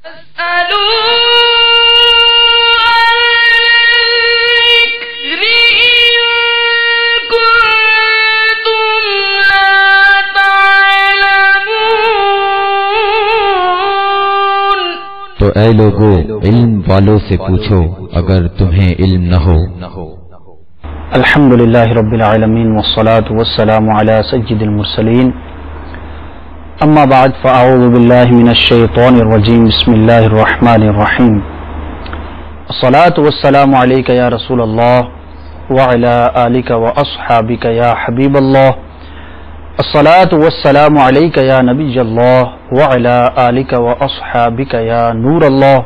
تو اے لوگو علم والوں سے پوچھو اگر تمہیں علم نہ ہو۔ الحمدللہ رب العالمین والصلاة والسلام علی سید المرسلین، اما بعد فاعوذ باللہ من الشیطان الرجیم، بسم اللہ الرحمن الرحیم۔ الصلاة والسلام علیک یا رسول اللہ وعلی آلک واصحابک یا حبیب اللہ، الصلاة والسلام علیک یا نبی اللہ وعلی آلک واصحابک یا نور اللہ۔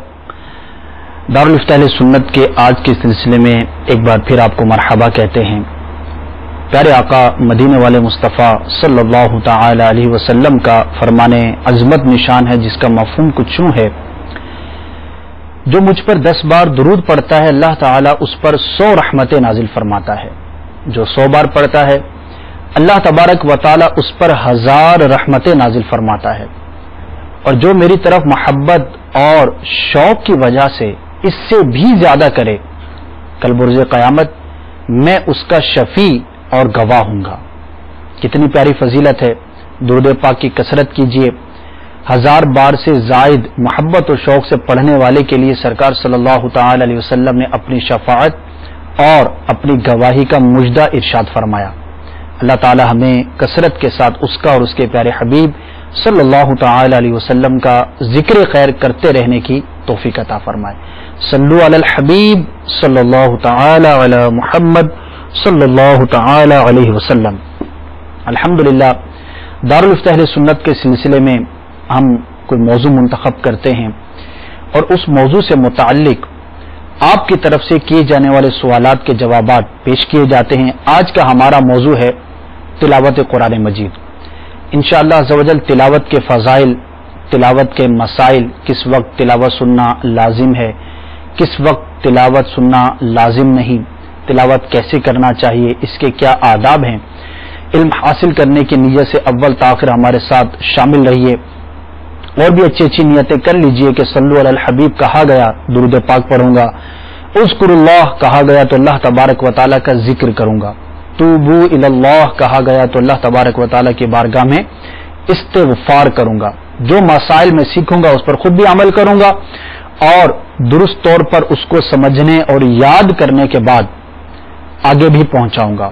دارالفتہ اہل سنت کے آج کے سلسلے میں ایک بار پھر آپ کو مرحبا کہتے ہیں۔ پیارے آقا مدینے والے مصطفیٰ صلی اللہ تعالی علیہ وسلم کا فرمان عظمت نشان ہے، جس کا مفہوم کچھ یوں ہے: جو مجھ پر 10 بار درود پڑھتا ہے اللہ تعالیٰ اس پر 100 رحمتیں نازل فرماتا ہے، جو 100 بار پڑھتا ہے اللہ تبارک و تعالیٰ اس پر 1000 رحمتیں نازل فرماتا ہے، اور جو میری طرف محبت اور شوق کی وجہ سے اس سے بھی زیادہ کرے، کل برز قیامت میں اس کا شفیع اور گواہ ہوں گا۔ کتنی پیاری فضیلت ہے، درود پاک کی کثرت کیجیے۔ 1000 بار سے زائد محبت و شوق سے پڑھنے والے کے لیے سرکار صلی اللہ تعالی علیہ وسلم نے اپنی شفاعت اور اپنی گواہی کا مژدہ ارشاد فرمایا۔ اللہ تعالی ہمیں کثرت کے ساتھ اس کا اور اس کے پیارے حبیب صلی اللہ تعالی علیہ وسلم کا ذکر خیر کرتے رہنے کی توفیق عطا فرمائے۔ صلو علی الحبیب صلی اللہ تعالی علی محمد صلی اللہ تعالی علیہ وسلم۔ الحمدللہ دارالفتہ اہل سنت کے سلسلے میں ہم کوئی موضوع منتخب کرتے ہیں اور اس موضوع سے متعلق آپ کی طرف سے کیے جانے والے سوالات کے جوابات پیش کیے جاتے ہیں۔ آج کا ہمارا موضوع ہے تلاوت قرآن مجید۔ انشاءاللہ عز و جل تلاوت کے فضائل، تلاوت کے مسائل، کس وقت تلاوت سننا لازم ہے، کس وقت تلاوت سننا لازم نہیں، تلاوت کیسے کرنا چاہیے، اس کے کیا آداب ہیں، علم حاصل کرنے کی نیت سے اول تاخیر ہمارے ساتھ شامل رہیے، اور بھی اچھی اچھی نیتیں کر لیجئے کہ صلو علی الحبیب کہا گیا درود پاک پڑھوں گا، اذکر اللہ کہا گیا تو اللہ تبارک و تعالیٰ کا ذکر کروں گا، توبو الی اللہ کہا گیا تو اللہ تبارک و تعالیٰ کی بارگاہ میں استغفار کروں گا، جو مسائل میں سیکھوں گا اس پر خود بھی عمل کروں گا، اور درست طور پر اس کو سمجھنے اور یاد کرنے کے بعد آگے بھی پہنچاؤں گا۔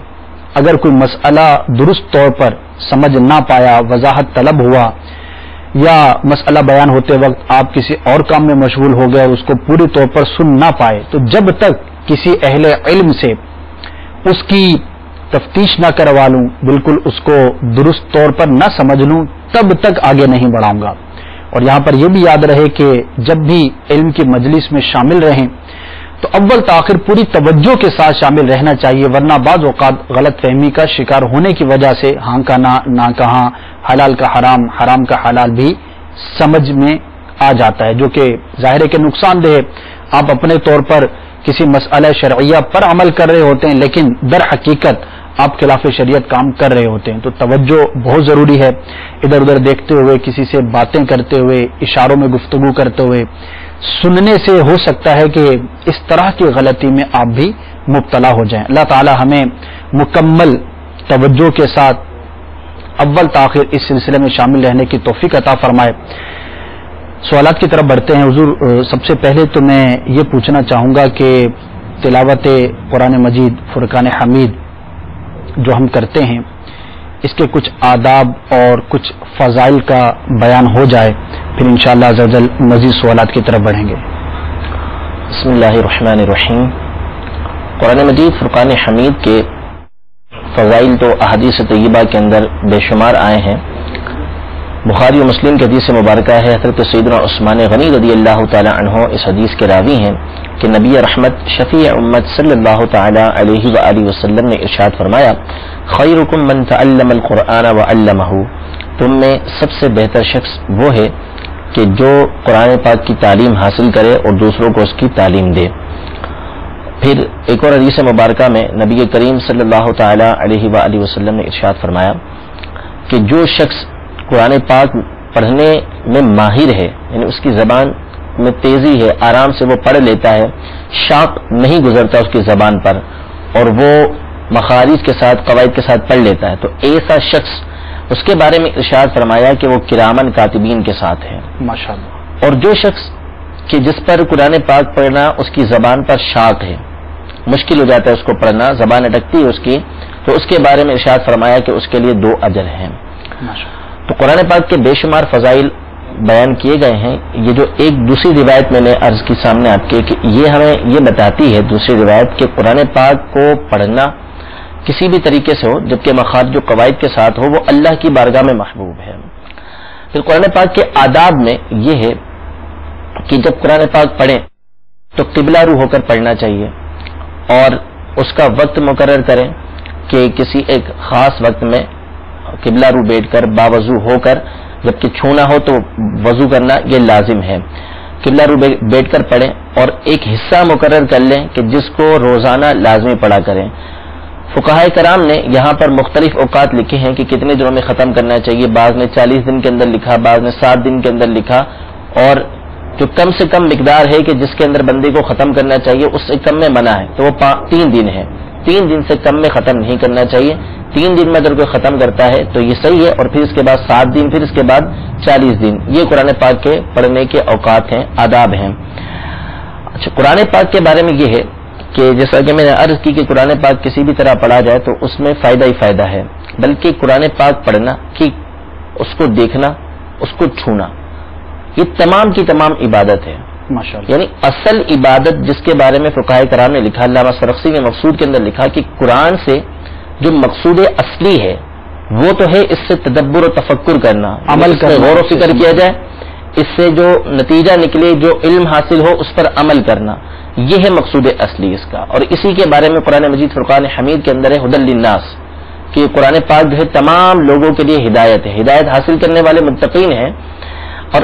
اگر کوئی مسئلہ درست طور پر سمجھ نہ پایا، وضاحت طلب ہوا، یا مسئلہ بیان ہوتے وقت آپ کسی اور کام میں مشغول ہو گئے اور اس کو پوری طور پر سن نہ پائے، تو جب تک کسی اہل علم سے اس کی تفتیش نہ کروا لوں، بالکل اس کو درست طور پر نہ سمجھ لوں، تب تک آگے نہیں بڑھاؤں گا۔ اور یہاں پر یہ بھی یاد رہے کہ جب بھی علم کی مجلس میں شامل رہیں تو اول تاخیر پوری توجہ کے ساتھ شامل رہنا چاہیے، ورنہ بعض اوقات غلط فہمی کا شکار ہونے کی وجہ سے ہاں کا نہ کہاں، حلال کا حرام، حرام کا حلال بھی سمجھ میں آ جاتا ہے، جو کہ ظاہر ہے کہ نقصان دہ ہے۔ آپ اپنے طور پر کسی مسئلہ شرعیہ پر عمل کر رہے ہوتے ہیں، لیکن در حقیقت آپ خلاف شریعت کام کر رہے ہوتے ہیں، تو توجہ بہت ضروری ہے۔ ادھر ادھر دیکھتے ہوئے، کسی سے باتیں کرتے ہوئے، اشاروں میں گفتگو کرتے ہوئے سننے سے ہو سکتا ہے کہ اس طرح کی غلطی میں آپ بھی مبتلا ہو جائیں۔ اللہ تعالی ہمیں مکمل توجہ کے ساتھ اول تاخیر اس سلسلے میں شامل رہنے کی توفیق عطا فرمائے۔ سوالات کی طرف بڑھتے ہیں۔ حضور، سب سے پہلے تو میں یہ پوچھنا چاہوں گا کہ تلاوت قرآن مجید فرقان حمید جو ہم کرتے ہیں، اس کے کچھ آداب اور کچھ فضائل کا بیان ہو جائے، پھر انشاءاللہ عز و جل مزید سوالات کی طرف بڑھیں گے۔ بسم اللہ الرحمن الرحیم۔ قرآن مجید فرقان حمید کے فضائل تو احادیث طیبہ کے اندر بے شمار آئے ہیں۔ بخاری و مسلم کی حدیث مبارکہ ہے، حضرت سیدنا عثمان غنی رضی اللہ تعالی عنہ اس حدیث کے راوی ہیں کہ نبی رحمت شفیع امت صلی اللہ تعالی علیہ وآلہ وسلم نے ارشاد فرمایا: خیرکم من تعلم القرآن وعلمہ، تم میں سب سے بہتر شخص وہ ہے کہ جو قرآن پاک کی تعلیم حاصل کرے اور دوسروں کو اس کی تعلیم دے۔ پھر ایک اور حدیث مبارکہ میں نبی کریم صلی اللہ تعالی علیہ وآلہ وسلم نے ارشاد فرمایا کہ جو شخص قرآن پاک پڑھنے میں ماہر ہے، یعنی اس کی زبان میں تیزی ہے، آرام سے وہ پڑھ لیتا ہے، شاق نہیں گزرتا اس کی زبان پر، اور وہ مخارج کے ساتھ قواعد کے ساتھ پڑھ لیتا ہے، تو ایسا شخص اس کے بارے میں ارشاد فرمایا کہ وہ کرامن کاتبین کے ساتھ ہے ماشاءاللہ۔ اور جو شخص کہ جس پر قرآن پاک پڑھنا اس کی زبان پر شاق ہے، مشکل ہو جاتا ہے اس کو پڑھنا، زبان اٹکتی ہے اس کی، تو اس کے بارے میں ارشاد فرمایا کہ اس کے لیے 2 اجر ہیں۔ تو قرآن پاک کے بے شمار فضائل بیان کیے گئے ہیں۔ یہ جو ایک دوسری روایت میں نے عرض کی سامنے آپ کے کہ یہ ہمیں یہ بتاتی ہے دوسری روایت کہ قرآن پاک کو پڑھنا کسی بھی طریقے سے ہو، جبکہ مخارج و قواعد کے ساتھ ہو، وہ اللہ کی بارگاہ میں محبوب ہے۔ پھر قرآن پاک کے آداب میں یہ ہے کہ جب قرآن پاک پڑھیں تو قبلہ رو ہو کر پڑھنا چاہیے، اور اس کا وقت مقرر کریں کہ کسی ایک خاص وقت میں قبلہ رو بیٹھ کر باوضو ہو کر، جبکہ چھونا ہو تو وضو کرنا یہ لازم ہے، قبلہ رو بیٹھ کر پڑھیں، اور ایک حصہ مقرر کر لیں کہ جس کو روزانہ لازمی پڑھا کریں۔ فقہائے کرام نے یہاں پر مختلف اوقات لکھے ہیں کہ کتنے دنوں میں ختم کرنا چاہیے، بعض نے 40 دن کے اندر لکھا، بعض نے 7 دن کے اندر لکھا، اور جو کم سے کم مقدار ہے کہ جس کے اندر بندے کو ختم کرنا چاہیے اس سے کم میں منع ہے، تو وہ 3 دن ہے، 3 دن سے کم میں ختم نہیں کرنا چاہیے۔ 3 دن میں اگر کوئی ختم کرتا ہے تو یہ صحیح ہے، اور پھر اس کے بعد 7 دن، پھر اس کے بعد 40 دن، یہ قرآن پاک کے پڑھنے کے اوقات ہیں، آداب ہیں۔ اچھا، قرآن پاک کے بارے میں یہ ہے کہ جیسا کہ میں نے عرض کی کہ قرآن پاک کسی بھی طرح پڑھا جائے تو اس میں فائدہ ہی فائدہ ہے، بلکہ قرآن پاک پڑھنا کہ اس کو دیکھنا، اس کو چھونا، یہ تمام کی تمام عبادت ہے ماشاءاللہ۔ یعنی اصل عبادت جس کے بارے میں فقہائے کرام نے لکھا، علامہ سرخسی نے مقصود کے اندر لکھا کہ قرآن سے جو مقصود اصلی ہے وہ تو ہے اس سے تدبر و تفکر کرنا، عمل کرنا، غور و فکر کیا جائے، اس سے جو نتیجہ نکلے، جو علم حاصل ہو اس پر عمل کرنا، یہ ہے مقصود اصلی اس کا۔ اور اسی کے بارے میں قرآن مجید فرقان حمید کے اندر ہے ہدی للناس، کہ قرآن پاک جو ہے تمام لوگوں کے لیے ہدایت ہے، ہدایت حاصل کرنے والے متقین ہیں۔ اور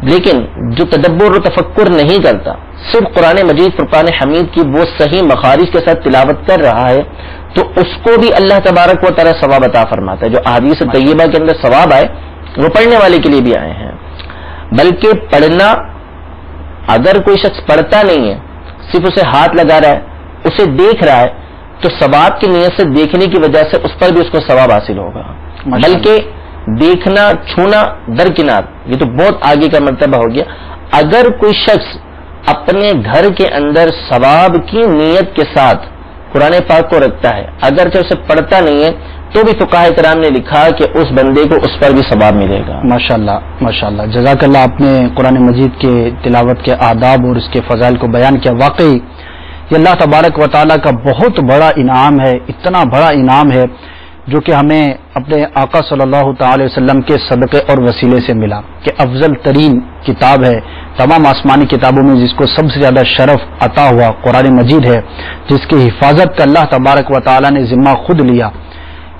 لیکن جو تدبر و تفکر نہیں کرتا، صرف قرآن مجید فرقان حمید کی وہ صحیح مخارج کے ساتھ تلاوت کر رہا ہے، تو اس کو بھی اللہ تبارک و تعالی ثواب عطا فرماتا ہے۔ جو احادیث طیبہ کے اندر ثواب آئے وہ پڑھنے والے کے لیے بھی آئے ہیں، بلکہ پڑھنا، اگر کوئی شخص پڑھتا نہیں ہے، صرف اسے ہاتھ لگا رہا ہے، اسے دیکھ رہا ہے، تو ثواب کی نیت سے دیکھنے کی وجہ سے اس پر بھی اس کو ثواب حاصل ہوگا، بلکہ دیکھنا چھونا درکنار، یہ تو بہت آگے کا مرتبہ ہو گیا۔ اگر کوئی شخص اپنے گھر کے اندر ثواب کی نیت کے ساتھ قرآن پاک کو رکھتا ہے، اگرچہ اسے پڑھتا نہیں ہے، تو بھی فقہائے کرام نے لکھا کہ اس بندے کو اس پر بھی ثواب ملے گا۔ ماشاءاللہ ماشاءاللہ، جزاک اللہ، آپ نے قرآن مجید کے تلاوت کے آداب اور اس کے فضائل کو بیان کیا۔ واقعی یہ اللہ تبارک و تعالیٰ کا بہت بڑا انعام ہے، اتنا بڑا انعام ہے جو کہ ہمیں اپنے آقا صلی اللہ تعالی وسلم کے صدقے اور وسیلے سے ملا، کہ افضل ترین کتاب ہے تمام آسمانی کتابوں میں، جس کو سب سے زیادہ شرف عطا ہوا قرآن مجید ہے، جس کی حفاظت کا اللہ تبارک و تعالی نے ذمہ خود لیا۔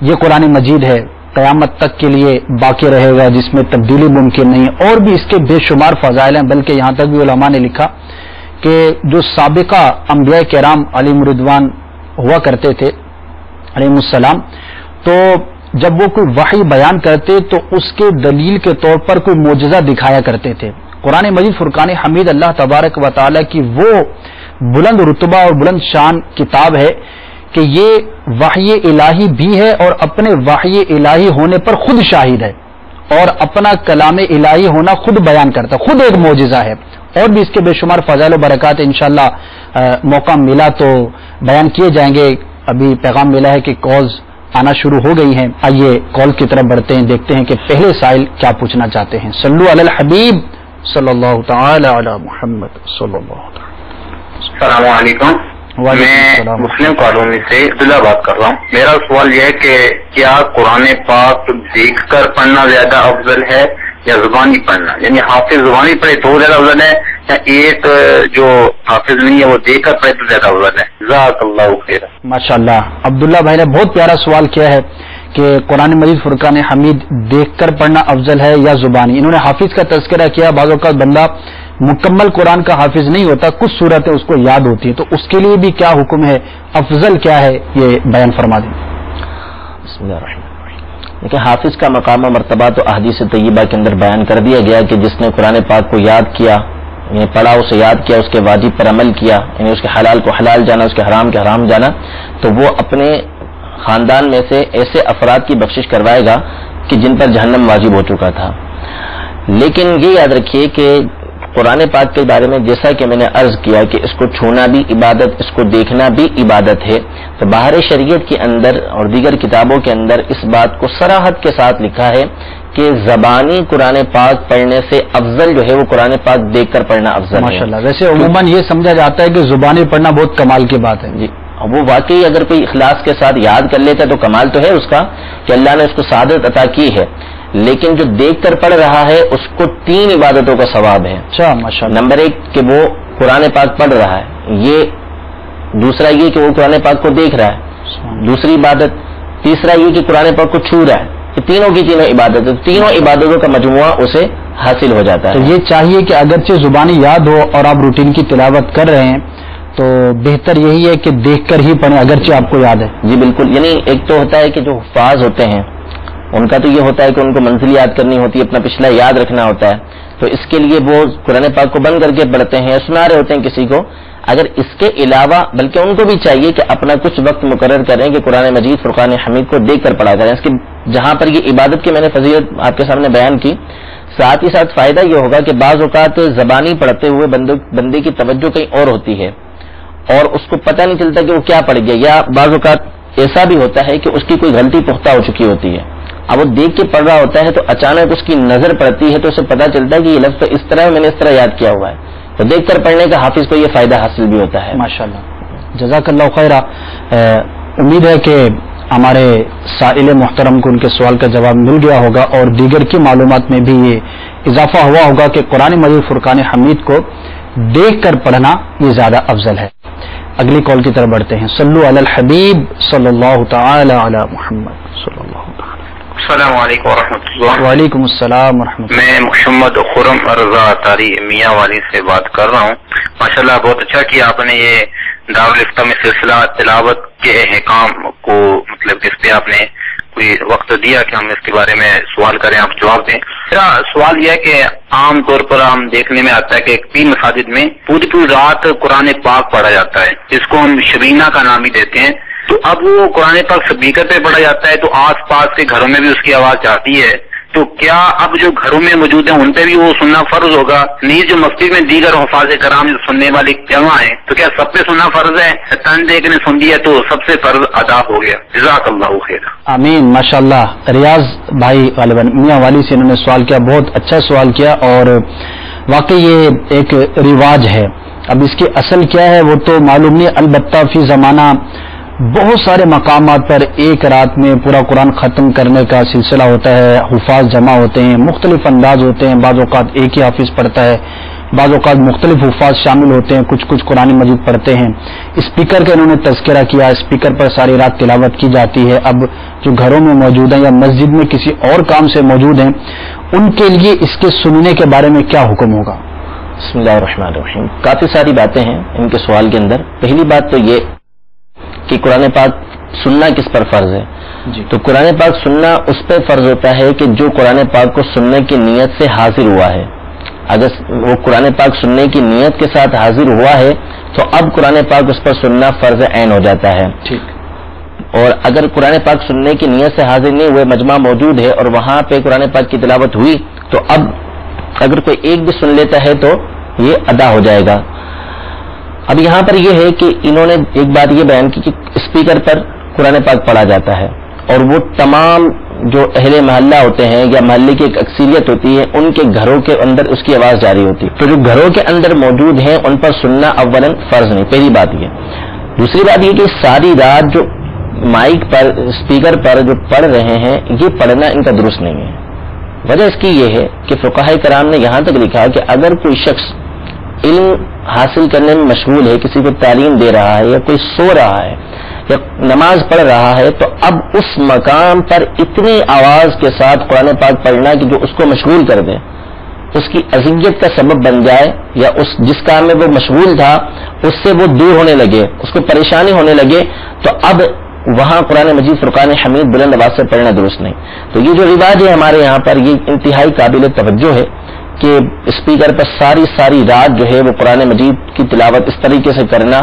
یہ قرآن مجید ہے، قیامت تک کے لیے باقی رہے گا، جس میں تبدیلی ممکن نہیں ہے، اور بھی اس کے بے شمار فضائل ہیں، بلکہ یہاں تک بھی علماء نے لکھا کہ جو سابقہ انبیاء کرام علیہم رضوان ہوا کرتے تھے علیہم السلام، تو جب وہ کوئی وحی بیان کرتے تو اس کے دلیل کے طور پر کوئی معجزہ دکھایا کرتے تھے۔ قرآن مجید فرقان حمید اللہ تبارک و تعالی کی وہ بلند رتبہ اور بلند شان کتاب ہے کہ یہ وحی الہی بھی ہے، اور اپنے وحی الہی ہونے پر خود شاہد ہے، اور اپنا کلام الہی ہونا خود بیان کرتا، خود ایک معجزہ ہے۔ اور بھی اس کے بے شمار فضائل و برکات انشاءاللہ موقع ملا تو بیان کیے جائیں گے۔ ابھی پیغام ملا ہے کہ کالز آنا شروع ہو گئی ہیں، آئیے کال کی طرف بڑھتے ہیں، دیکھتے ہیں کہ پہلے سائل کیا پوچھنا چاہتے ہیں۔ صلو علی الحبیب صلی اللہ تعالی علی محمد صلی اللہ تعالی۔ السلام علیکم، میں مسلم کالونی سے عبداللہ بات کر رہا ہوں۔ میرا سوال یہ ہے کہ کیا قرآن پاک دیکھ کر پڑھنا زیادہ افضل ہے یا زبانی پڑھنا؟ یعنی حافظ زبانی پڑھے تو زیادہ افضل ہے، یا ایک جو حافظ نہیں ہے وہ دیکھ کر پڑھے تو زیادہ افضل ہے؟ جزاک اللہ خیر۔ ماشاءاللہ، عبداللہ بھائی نے بہت پیارا سوال کیا ہے کہ قرآن مجید فرقان حمید دیکھ کر پڑھنا افضل ہے یا زبانی۔ انہوں نے حافظ کا تذکرہ کیا، بعض اوقات بندہ مکمل قرآن کا حافظ نہیں ہوتا، کچھ صورتیں اس کو یاد ہوتی ہیں، تو اس کے لیے بھی کیا حکم ہے، افضل کیا ہے، یہ بیان فرما دیں۔ بسم اللہ الرحمن الرحیم۔ لیکن حافظ کا مقام و مرتبہ تو احادیث طیبہ کے اندر بیان کر دیا گیا کہ جس نے قرآن پاک کو یاد کیا یعنی پڑھا، اسے یاد کیا، اس کے واجب پر عمل کیا، یعنی اس کے حلال کو حلال جانا، اس کے حرام کے حرام جانا، تو وہ اپنے خاندان میں سے ایسے افراد کی بخشش کروائے گا کہ جن پر جہنم واجب ہو چکا تھا۔ لیکن یہ یاد رکھیے کہ قرآن پاک کے بارے میں جیسا کہ میں نے عرض کیا کہ اس کو چھونا بھی عبادت، اس کو دیکھنا بھی عبادت ہے، تو باہر شریعت کے اندر اور دیگر کتابوں کے اندر اس بات کو صراحت کے ساتھ لکھا ہے کہ زبانی قرآن پاک پڑھنے سے افضل جو ہے وہ قرآن پاک دیکھ کر پڑھنا افضل ہے۔ ماشاءاللہ، ویسے عموماً یہ سمجھا جاتا ہے کہ زبانی پڑھنا بہت کمال کی بات ہے۔ جی، وہ واقعی اگر کوئی اخلاص کے ساتھ یاد کر لیتا ہے تو کمال تو ہے اس کا کہ اللہ نے اس کو سعادت عطا کی ہے، لیکن جو دیکھ کر پڑھ رہا ہے اس کو 3 عبادتوں کا ثواب ہے۔ اچھا، ماشاءاللہ۔ نمبر 1 کہ وہ قرآن پاک پڑھ رہا ہے، یہ دوسرا یہ کہ وہ قرآن پاک کو دیکھ رہا ہے، دوسری عبادت، تیسرا یہ کہ قرآن پاک کو چھو رہا ہے، یہ تینوں کی تینوں عبادتیں، تینوں عبادتوں کا مجموعہ اسے حاصل ہو جاتا ہے۔ تو یہ چاہیے کہ اگرچہ زبانی یاد ہو اور آپ روٹین کی تلاوت کر رہے ہیں تو بہتر یہی ہے کہ دیکھ کر ہی پڑھیں اگرچہ آپ کو یاد ہے۔ جی بالکل، یعنی ایک تو ہوتا ہے کہ جو حفاظ ہوتے ہیں ان کا تو یہ ہوتا ہے کہ ان کو منزل یاد کرنی ہوتی ہے، اپنا پچھلا یاد رکھنا ہوتا ہے، تو اس کے لیے وہ قرآن پاک کو بند کر کے پڑھتے ہیں، سنا رہے ہوتے ہیں کسی کو۔ اگر اس کے علاوہ بلکہ ان کو بھی چاہیے کہ اپنا کچھ وقت مقرر کریں کہ قرآن مجید فرقان حمید کو دیکھ کر پڑھا کریں، اس کی جہاں پر یہ عبادت کی میں نے فضیلت آپ کے سامنے بیان کی، ساتھ ہی ساتھ فائدہ یہ ہوگا کہ بعض اوقات زبانی پڑھتے ہوئے بندے کی توجہ کہیں اور ہوتی ہے اور اس کو پتہ نہیں چلتا کہ وہ کیا پڑھ گیا، یا بعض اوقات ایسا بھی ہوتا ہے کہ اس کی کوئی غلطی پختہ ہو چکی ہوتی ہے، اب وہ دیکھ کے پڑھ رہا ہوتا ہے تو اچانک اس کی نظر پڑتی ہے تو اسے پتہ چلتا ہے کہ یہ لفظ تو اس طرح میں نے اس طرح یاد کیا ہوا ہے، تو دیکھ کر پڑھنے کا حافظ کو یہ فائدہ حاصل بھی ہوتا ہے۔ ماشاءاللہ، جزاک اللہ خیرہ۔ امید ہے کہ ہمارے سائل محترم کو ان کے سوال کا جواب مل گیا ہوگا اور دیگر کی معلومات میں بھی یہ اضافہ ہوا ہوگا کہ قرآن مجید فرقان حمید کو دیکھ کر پڑھنا یہ زیادہ افضل ہے۔ اگلی کال کی طرف بڑھتے ہیں۔ صلو علی الحبیب صلی اللہ تعالی علی محمد صلی اللہ تعالی۔ السلام علیکم ورحمۃ اللہ۔ وعلیکم السلام ورحمۃ اللہ۔ میں محمد خرم رضا تاری میاں والی سے بات کر رہا ہوں۔ ماشاءاللہ بہت اچھا کیا آپ نے یہ دارالفتہ میں سلسلہ تلاوت کے احکام کو، مطلب اس پہ آپ نے کوئی وقت دیا کہ ہم اس کے بارے میں سوال کریں، آپ جواب دیں۔ میرا سوال یہ ہے کہ عام طور پر ہم دیکھنے میں آتا ہے کہ 3 مساجد میں پوری رات قرآن پاک پڑھا جاتا ہے، جس کو ہم شبینہ کا نام ہی دیتے ہیں، تو اب وہ قرآن پاک اسپیکر پہ پڑھا جاتا ہے تو آس پاس کے گھروں میں بھی اس کی آواز جاتی ہے، تو کیا اب جو گھروں میں موجود ہیں ان پہ بھی وہ سننا فرض ہوگا؟ نیز جو مسجد میں دیگر حفاظ کرام جو سننے والی جمع ہیں تو کیا سب پہ سننا فرض ہے؟ تن ایک نے سن دیا تو سب سے فرض ادا ہو گیا؟ جزاک اللہ خیر۔ آمین، ماشاءاللہ۔ ریاض بھائی غالباً میاں والی سے انہوں نے سوال کیا، بہت اچھا سوال کیا، اور واقعی یہ ایک رواج ہے۔ اب اس کی اصل کیا ہے وہ تو معلوم نہیں، البتہ فی زمانہ بہت سارے مقامات پر ایک رات میں پورا قرآن ختم کرنے کا سلسلہ ہوتا ہے، حفاظ جمع ہوتے ہیں، مختلف انداز ہوتے ہیں، بعض اوقات ایک ہی حافظ پڑھتا ہے، بعض اوقات مختلف حفاظ شامل ہوتے ہیں، کچھ قرآن مجید پڑھتے ہیں۔ اسپیکر کا انہوں نے تذکرہ کیا، اسپیکر پر ساری رات تلاوت کی جاتی ہے۔ اب جو گھروں میں موجود ہیں یا مسجد میں کسی اور کام سے موجود ہیں ان کے لیے اس کے سننے کے بارے میں کیا حکم ہوگا؟ بسم اللہ الرحمن الرحیم۔ کافی ساری باتیں ہیں ان کے سوال کے اندر۔ پہلی بات تو یہ کہ قرآن پاک سننا کس پر فرض ہے؟ جی، تو قرآن پاک سننا اس پہ فرض ہوتا ہے کہ جو قرآن پاک کو سننے کی نیت سے حاضر ہوا ہے، اگر وہ قرآن پاک سننے کی نیت کے ساتھ حاضر ہوا ہے تو اب قرآن پاک اس پر سننا فرض عین ہو جاتا ہے۔ ٹھیک۔ اور اگر قرآن پاک سننے کی نیت سے حاضر نہیں ہوئے، مجمع موجود ہے اور وہاں پہ قرآن پاک کی تلاوت ہوئی تو اب اگر کوئی ایک بھی سن لیتا ہے تو یہ ادا ہو جائے گا۔ اب یہاں پر یہ ہے کہ انہوں نے ایک بات یہ بیان کی کہ اسپیکر پر قرآن پاک پڑھا جاتا ہے اور وہ تمام جو اہل محلہ ہوتے ہیں یا محلے کی ایک اکثریت ہوتی ہے ان کے گھروں کے اندر اس کی آواز جاری ہوتی ہے، تو جو گھروں کے اندر موجود ہیں ان پر سننا اولاً فرض نہیں، پہلی بات یہ۔ دوسری بات یہ کہ ساری رات جو مائک پر اسپیکر پر جو پڑھ رہے ہیں یہ پڑھنا ان کا درست نہیں ہے۔ وجہ اس کی یہ ہے کہ فقہاء کرام نے یہاں تک لکھا کہ اگر کوئی شخص علم حاصل کرنے میں مشغول ہے، کسی کو تعلیم دے رہا ہے یا کوئی سو رہا ہے یا نماز پڑھ رہا ہے، تو اب اس مقام پر اتنی آواز کے ساتھ قرآن پاک پڑھنا کہ جو اس کو مشغول کر دے، اس کی اذیت کا سبب بن جائے، یا اس جس کام میں وہ مشغول تھا اس سے وہ دور ہونے لگے، اس کو پریشانی ہونے لگے، تو اب وہاں قرآن مجید فرقان حمید بلند آواز سے پڑھنا درست نہیں۔ تو یہ جو رواج ہے ہمارے یہاں پر یہ انتہائی قابل توجہ ہے کہ اسپیکر پر ساری رات جو ہے وہ قرآن مجید کی تلاوت اس طریقے سے کرنا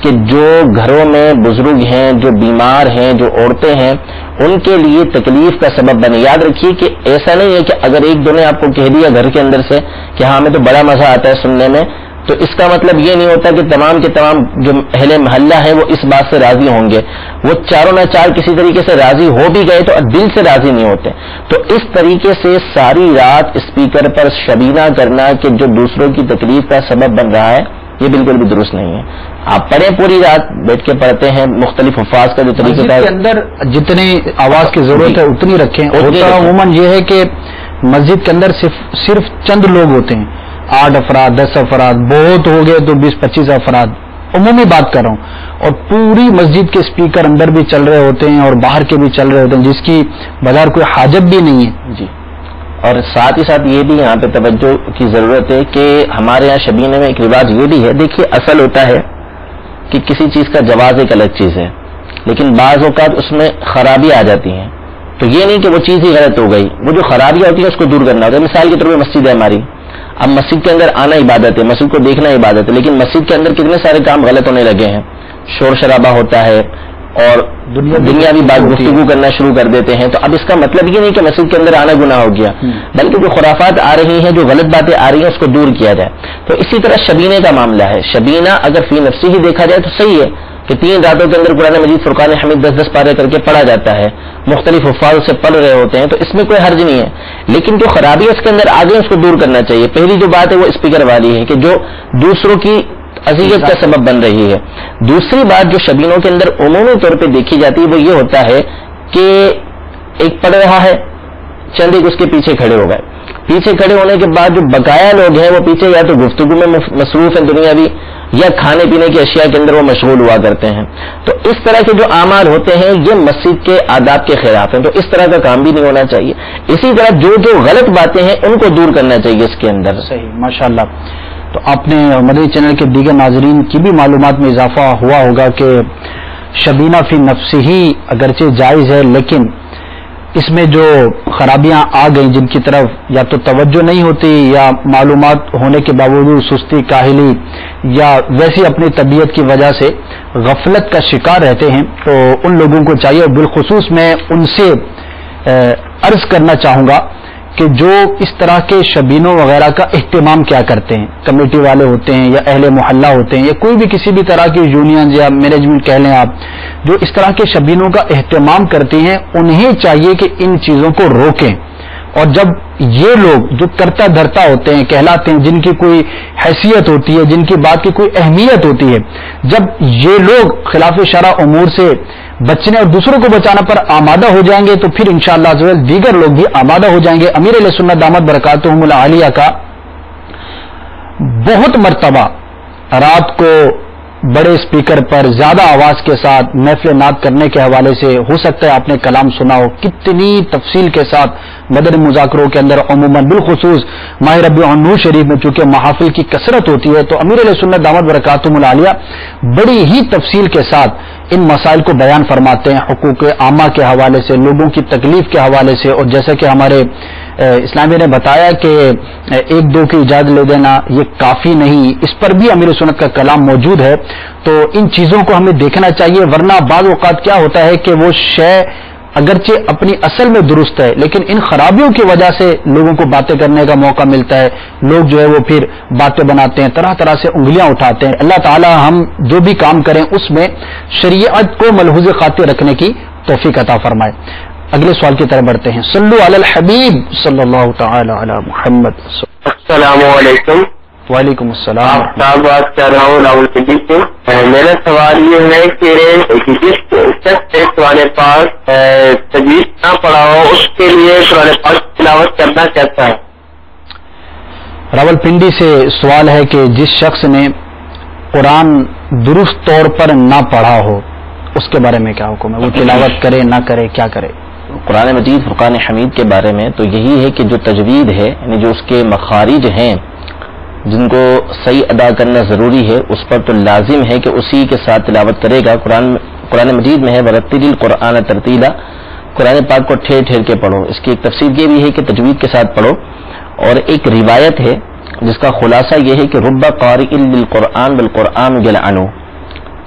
کہ جو گھروں میں بزرگ ہیں، جو بیمار ہیں، جو عورتیں ہیں، ان کے لیے تکلیف کا سبب بنے. یاد رکھیے کہ ایسا نہیں ہے کہ اگر ایک دو نے آپ کو کہہ دیا گھر کے اندر سے کہ ہاں ہمیں تو بڑا مزہ آتا ہے سننے میں، تو اس کا مطلب یہ نہیں ہوتا کہ تمام کے تمام جو اہل محلہ ہیں وہ اس بات سے راضی ہوں گے. وہ چاروں نہ چار کسی طریقے سے راضی ہو بھی گئے تو دل سے راضی نہیں ہوتے. تو اس طریقے سے ساری رات اسپیکر پر شبینہ کرنا کہ جو دوسروں کی تکلیف کا سبب بن رہا ہے، یہ بالکل بھی درست نہیں ہے. آپ پڑھیں، پوری رات بیٹھ کے پڑھتے ہیں، مختلف حفاظ کا جو طریقہ ہے، کے اندر جتنی آواز کی ضرورت ہے اتنی رکھیں. عموماً یہ ہے کہ مسجد کے اندر صرف چند لوگ ہوتے ہیں، 8 افراد 10 افراد، بہت ہو گئے تو 20-25 افراد، عمومی بات کر رہا ہوں. اور پوری مسجد کے اسپیکر اندر بھی چل رہے ہوتے ہیں اور باہر کے بھی چل رہے ہوتے ہیں، جس کی بظاہر کوئی حاجت بھی نہیں ہے. جی. اور ساتھ ہی ساتھ یہ بھی یہاں پہ توجہ کی ضرورت ہے کہ ہمارے یہاں شبینے میں ایک رواج یہ بھی ہے. دیکھیے اصل ہوتا ہے کہ کسی چیز کا جواز ایک الگ چیز ہے، لیکن بعض اوقات اس میں خرابیاں آ جاتی ہیں. تو یہ نہیں کہ وہ چیز ہی غلط ہو گئی، وہ جو خرابیاں ہوتی ہیں اس کو دور کرنا ہوتا ہے. مثال کے طور پہ مسجد ہے ہماری، اب مسجد کے اندر آنا عبادت ہے، مسجد کو دیکھنا عبادت ہے، لیکن مسجد کے اندر کتنے سارے کام غلط ہونے لگے ہیں. شور شرابہ ہوتا ہے اور دنیاوی بات گفتگو کرنا شروع کر دیتے ہیں. تو اب اس کا مطلب یہ نہیں کہ مسجد کے اندر آنا گناہ ہو گیا، بلکہ جو خرافات آ رہی ہیں، جو غلط باتیں آ رہی ہیں، اس کو دور کیا جائے. تو اسی طرح شبینے کا معاملہ ہے. شبینہ اگر فی نفسی ہی دیکھا جائے تو صحیح ہے کہ 3 راتوں کے اندر قرآن مجید فرقان حمید 10-10 پارے کر کے پڑھا جاتا ہے، مختلف حفاظ سے پڑھ رہے ہوتے ہیں، تو اس میں کوئی حرج نہیں ہے. لیکن جو خرابی اس کے اندر آ گئی اس کو دور کرنا چاہیے. پہلی جو بات ہے وہ اسپیکر والی ہے کہ جو دوسروں کی اذیت کا سبب بن رہی ہے. دوسری بات جو شبینوں کے اندر عمومی طور پہ دیکھی جاتی ہے وہ یہ ہوتا ہے کہ ایک پڑھ رہا ہے، چند ایک اس کے پیچھے کھڑے ہو گئے. پیچھے کھڑے ہونے کے بعد جو بقایا لوگ ہیں وہ پیچھے یا تو گفتگو میں مصروف ہیں دنیاوی، یا کھانے پینے کی اشیاء کے اندر وہ مشغول ہوا کرتے ہیں. تو اس طرح کے جو اعمال ہوتے ہیں یہ مسجد کے آداب کے خلاف ہیں. تو اس طرح کا کام بھی نہیں ہونا چاہیے. اسی طرح جو غلط باتیں ہیں ان کو دور کرنا چاہیے اس کے اندر. صحیح، ماشاءاللہ. تو آپ نے مدنی چینل کے دیگر ناظرین کی بھی معلومات میں اضافہ ہوا ہوگا کہ شبینہ فی نفس ہی اگرچہ جائز ہے، لیکن اس میں جو خرابیاں آ گئیں جن کی طرف یا تو توجہ نہیں ہوتی یا معلومات ہونے کے باوجود سستی، کاہلی یا ویسی اپنی طبیعت کی وجہ سے غفلت کا شکار رہتے ہیں، تو ان لوگوں کو چاہیے، اور بالخصوص میں ان سے عرض کرنا چاہوں گا کہ جو اس طرح کے شبینوں وغیرہ کا اہتمام کیا کرتے ہیں، کمیٹی والے ہوتے ہیں یا اہل محلہ ہوتے ہیں یا کوئی بھی کسی بھی طرح کی یونین یا مینجمنٹ کہہ لیں آپ، جو اس طرح کے شبینوں کا اہتمام کرتی ہیں، انہیں چاہیے کہ ان چیزوں کو روکیں. اور جب یہ لوگ جو کرتا دھرتا ہوتے ہیں، کہلاتے ہیں، جن کی کوئی حیثیت ہوتی ہے، جن کی بات کی کوئی اہمیت ہوتی ہے، جب یہ لوگ خلاف شرع امور سے بچنے اور دوسروں کو بچانا پر آمادہ ہو جائیں گے تو پھر انشاءاللہ عز و جل دیگر لوگ بھی آمادہ ہو جائیں گے. امیر علیہ سنت دامت برکاتہم العالیہ کا بہت مرتبہ رات کو بڑے اسپیکر پر زیادہ آواز کے ساتھ محفل نعت کرنے کے حوالے سے، ہو سکتا ہے آپ نے کلام سنا ہو، کتنی تفصیل کے ساتھ مدنی مذاکروں کے اندر عموماً بالخصوص ماہ ربیع النور شریف میں چونکہ محافل کی کثرت ہوتی ہے تو امیر علیہ سنت دامت برکاتہم العالیہ بڑی ہی تفصیل کے ساتھ ان مسائل کو بیان فرماتے ہیں، حقوق عامہ کے حوالے سے، لوگوں کی تکلیف کے حوالے سے. اور جیسا کہ ہمارے اسلامی نے بتایا کہ 1-2 کی اجازت لے دینا یہ کافی نہیں، اس پر بھی امیر سنت کا کلام موجود ہے. تو ان چیزوں کو ہمیں دیکھنا چاہیے، ورنہ بعض اوقات کیا ہوتا ہے کہ وہ شے اگرچہ اپنی اصل میں درست ہے لیکن ان خرابیوں کی وجہ سے لوگوں کو باتیں کرنے کا موقع ملتا ہے. لوگ جو ہے وہ پھر باتیں بناتے ہیں، طرح طرح سے انگلیاں اٹھاتے ہیں. اللہ تعالی ہم جو بھی کام کریں اس میں شریعت کو ملحوظ خاطر رکھنے کی توفیق عطا فرمائے. اگلے سوال کی طرف بڑھتے ہیں. صلو علی الحبیب صلی اللہ تعالی علی محمد. السلام علیکم. وعلیکم السلام. بات کر رہا ہوں راول پنڈی سے. میرا سوال یہ ہے کہ جس شخص سے قرآن پاک تجویز نہ پڑھا ہو اس کے لیے قرآن پاک تلاوت کرنا چاہتا ہے. راول پنڈی سے سوال ہے کہ جس شخص نے قرآن درست طور پر نہ پڑھا ہو اس کے بارے میں کیا حکم ہے، وہ تلاوت کرے نہ کرے، کیا کرے؟ قرآن مجید فرقان حمید کے بارے میں تو یہی ہے کہ جو تجوید ہے یعنی جو اس کے مخارج ہیں جن کو صحیح ادا کرنا ضروری ہے اس پر تو لازم ہے کہ اسی کے ساتھ تلاوت کرے گا. قرآن مجید میں ہے ورتل القرآن ترتیلا، قرآن پاک کو ٹھہر ٹھہر کے پڑھو. اس کی ایک تفسیر یہ بھی ہے کہ تجوید کے ساتھ پڑھو. اور ایک روایت ہے جس کا خلاصہ یہ ہے کہ رب قارئ للقرآن بالقرآن یلعنہ،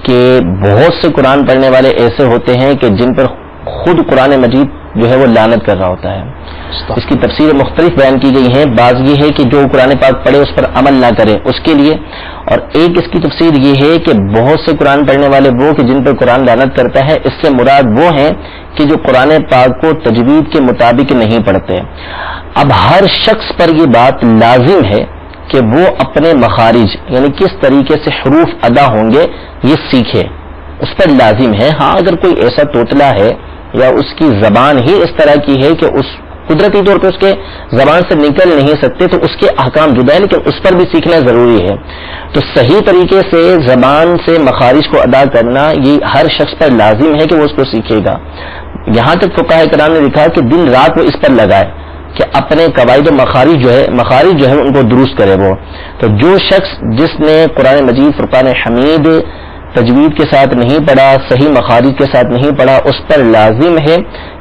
کہ بہت سے قرآن پڑھنے والے ایسے ہوتے ہیں کہ جن پر خود قرآن مجید جو ہے وہ لعنت کر رہا ہوتا ہے. اس کی تفسیر مختلف بیان کی گئی ہیں. بعض یہ ہے کہ جو قرآن پاک پڑھے اس پر عمل نہ کرے اس کے لیے، اور ایک اس کی تفسیر یہ ہے کہ بہت سے قرآن پڑھنے والے وہ کہ جن پر قرآن لعنت کرتا ہے، اس سے مراد وہ ہیں کہ جو قرآن پاک کو تجوید کے مطابق نہیں پڑھتے. اب ہر شخص پر یہ بات لازم ہے کہ وہ اپنے مخارج یعنی کس طریقے سے حروف ادا ہوں گے یہ سیکھے، اس پر لازم ہے. ہاں اگر کوئی ایسا توتلا ہے یا اس کی زبان ہی اس طرح کی ہے کہ اس قدرتی طور پہ اس کے زبان سے نکل نہیں سکتے تو اس کے احکام جدا ہے، لیکن اس پر بھی سیکھنا ضروری ہے. تو صحیح طریقے سے زبان سے مخارج کو ادا کرنا یہ ہر شخص پر لازم ہے کہ وہ اس کو سیکھے گا. یہاں تک فقہاء کرام نے لکھا کہ دن رات وہ اس پر لگائے کہ اپنے قواعد و مخارج جو ہے ان کو درست کرے. وہ تو جو شخص جس نے قرآن مجید فرقان حمید تجوید کے ساتھ نہیں پڑھا، صحیح مخارج کے ساتھ نہیں پڑھا، اس پر لازم ہے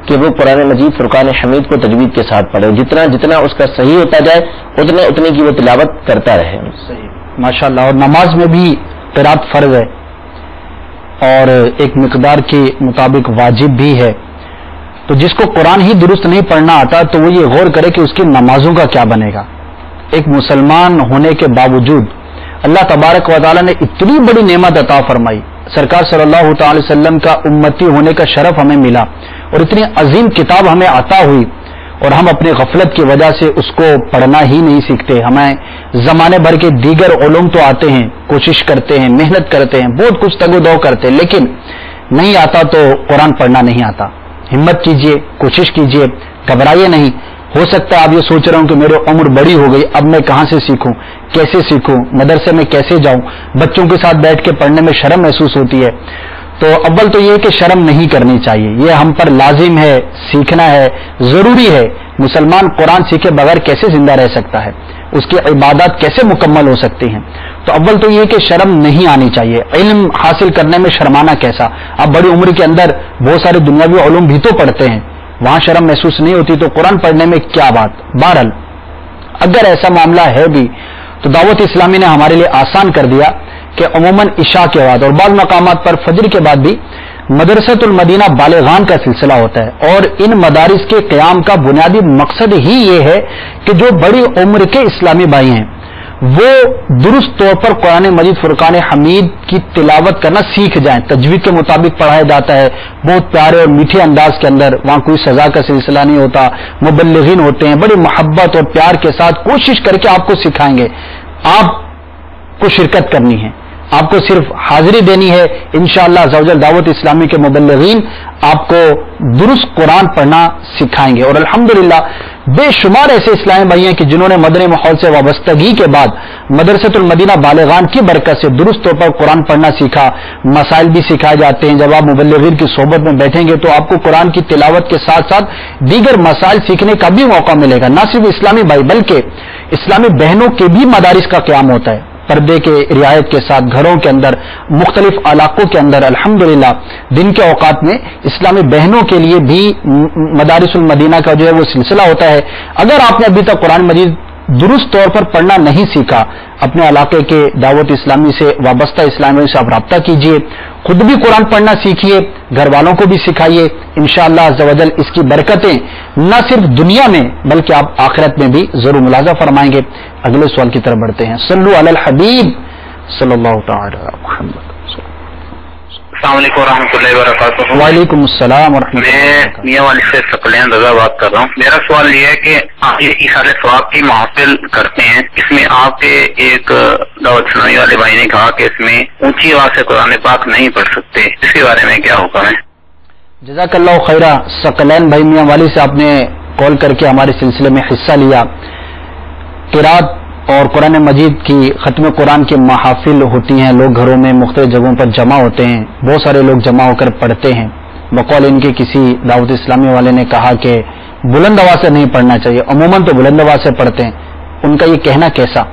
کہ وہ قرآن مجید فرقان حمید کو تجوید کے ساتھ پڑھے. جتنا جتنا اس کا صحیح ہوتا جائے اتنے کی وہ تلاوت کرتا رہے. ماشاءاللہ. اور نماز میں بھی قرات فرض ہے اور ایک مقدار کے مطابق واجب بھی ہے. تو جس کو قرآن ہی درست نہیں پڑھنا آتا تو وہ یہ غور کرے کہ اس کی نمازوں کا کیا بنے گا. ایک مسلمان ہونے کے باوجود اللہ تبارک و تعالیٰ نے اتنی بڑی نعمت عطا فرمائی، سرکار صلی اللہ تعالی وسلم کا امتی ہونے کا شرف ہمیں ملا اور اتنی عظیم کتاب ہمیں عطا ہوئی، اور ہم اپنے غفلت کی وجہ سے اس کو پڑھنا ہی نہیں سیکھتے. ہمیں زمانے بھر کے دیگر علوم تو آتے ہیں، کوشش کرتے ہیں، محنت کرتے ہیں، بہت کچھ تگ و دو کرتے ہیں، لیکن نہیں آتا تو قرآن پڑھنا نہیں آتا. ہمت کیجئے، کوشش کیجئے، گھبرائیے نہیں. ہو سکتا ہے آپ یہ سوچ رہے ہوں کہ میری عمر بڑی ہو گئی، اب میں کہاں سے سیکھوں، کیسے سیکھوں، مدرسے میں کیسے جاؤں، بچوں کے ساتھ بیٹھ کے پڑھنے میں شرم محسوس ہوتی ہے. تو اول تو یہ کہ شرم نہیں کرنی چاہیے، یہ ہم پر لازم ہے، سیکھنا ہے، ضروری ہے. مسلمان قرآن سیکھے بغیر کیسے زندہ رہ سکتا ہے، اس کی عبادات کیسے مکمل ہو سکتی ہیں. تو اول تو یہ کہ شرم نہیں آنی چاہیے. علم حاصل کرنے میں شرمانا کیسا. اب بڑی عمر کے اندر بہت سارے دنیاوی علوم بھی تو پڑھتے ہیں، وہاں شرم محسوس نہیں ہوتی تو قرآن پڑھنے میں کیا بات. بہرحال اگر ایسا معاملہ ہے بھی تو دعوت اسلامی نے ہمارے لیے آسان کر دیا کہ عموماً عشاء کے بعد اور بعض مقامات پر فجر کے بعد بھی مدرسۃ المدینہ بالغان کا سلسلہ ہوتا ہے. اور ان مدارس کے قیام کا بنیادی مقصد ہی یہ ہے کہ جو بڑی عمر کے اسلامی بھائی ہیں وہ درست طور پر قرآن مجید فرقان حمید کی تلاوت کرنا سیکھ جائیں. تجوید کے مطابق پڑھایا جاتا ہے بہت پیارے اور میٹھے انداز کے اندر، وہاں کوئی سزا کا سلسلہ نہیں ہوتا. مبلغین ہوتے ہیں، بڑی محبت اور پیار کے ساتھ کوشش کر کے آپ کو سکھائیں گے. آپ کو شرکت کرنی ہے، آپ کو صرف حاضری دینی ہے. انشاءاللہ عزوجل دعوت اسلامی کے مبلغین آپ کو درست قرآن پڑھنا سکھائیں گے. اور الحمدللہ بے شمار ایسے اسلامی بھائی ہیں کہ جنہوں نے مدنی ماحول سے وابستگی کے بعد مدرسۃ المدینہ بالغان کی برکت سے درست طور پر قرآن پڑھنا سیکھا. مسائل بھی سکھائے جاتے ہیں. جب آپ مبلغین کی صحبت میں بیٹھیں گے تو آپ کو قرآن کی تلاوت کے ساتھ ساتھ دیگر مسائل سیکھنے کا بھی موقع ملے گا. نہ صرف اسلامی بھائی بلکہ اسلامی بہنوں کے بھی مدارس کا قیام ہوتا ہے پردے کے رعایت کے ساتھ. گھروں کے اندر مختلف علاقوں کے اندر الحمدللہ دن کے اوقات میں اسلامی بہنوں کے لیے بھی مدارس المدینہ کا جو ہے وہ سلسلہ ہوتا ہے. اگر آپ نے ابھی تک قرآن مجید درست طور پر پڑھنا نہیں سیکھا، اپنے علاقے کے دعوت اسلامی سے وابستہ اسلامیوں سے آپ رابطہ کیجئے، خود بھی قرآن پڑھنا سیکھیے، گھر والوں کو بھی سکھائیے. انشاءاللہ عز و جل اس کی برکتیں نہ صرف دنیا میں بلکہ آپ آخرت میں بھی ضرور ملاحظہ فرمائیں گے. اگلے سوال کی طرف بڑھتے ہیں. صلو علی الحبیب صلی اللہ تعالی علی محمد. السلام علیکم ورحمۃ اللہ وبرکاتہ. وعلیکم السلام ورحمۃ اللہ. میں میاں والی سے ثقلین رضا بات کر رہا ہوں. میرا سوال یہ ہے کہ آپ یہ ایثار ثواب کی محفل کرتے ہیں، اس میں آپ کے ایک دعوت سنائی والے بھائی نے کہا کہ اس میں اونچی آواز سے قرآن پاک نہیں پڑھ سکتے، اس کے بارے میں کیا حکم ہے؟ جزاک اللہ خیرہ. ثقلین بھائی میاں والی سے آپ نے کال کر کے ہمارے سلسلے میں حصہ لیا. قرات اور قرآن مجید کی ختم قرآن کی محافل ہوتی ہیں، لوگ گھروں میں مختلف جگہوں پر جمع ہوتے ہیں، بہت سارے لوگ جمع ہو کر پڑھتے ہیں. بقول ان کے کسی دعوت اسلامی والے نے کہا کہ بلند آواز سے نہیں پڑھنا چاہیے، عموماً تو بلند آواز سے پڑھتے ہیں، ان کا یہ کہنا کیسا؟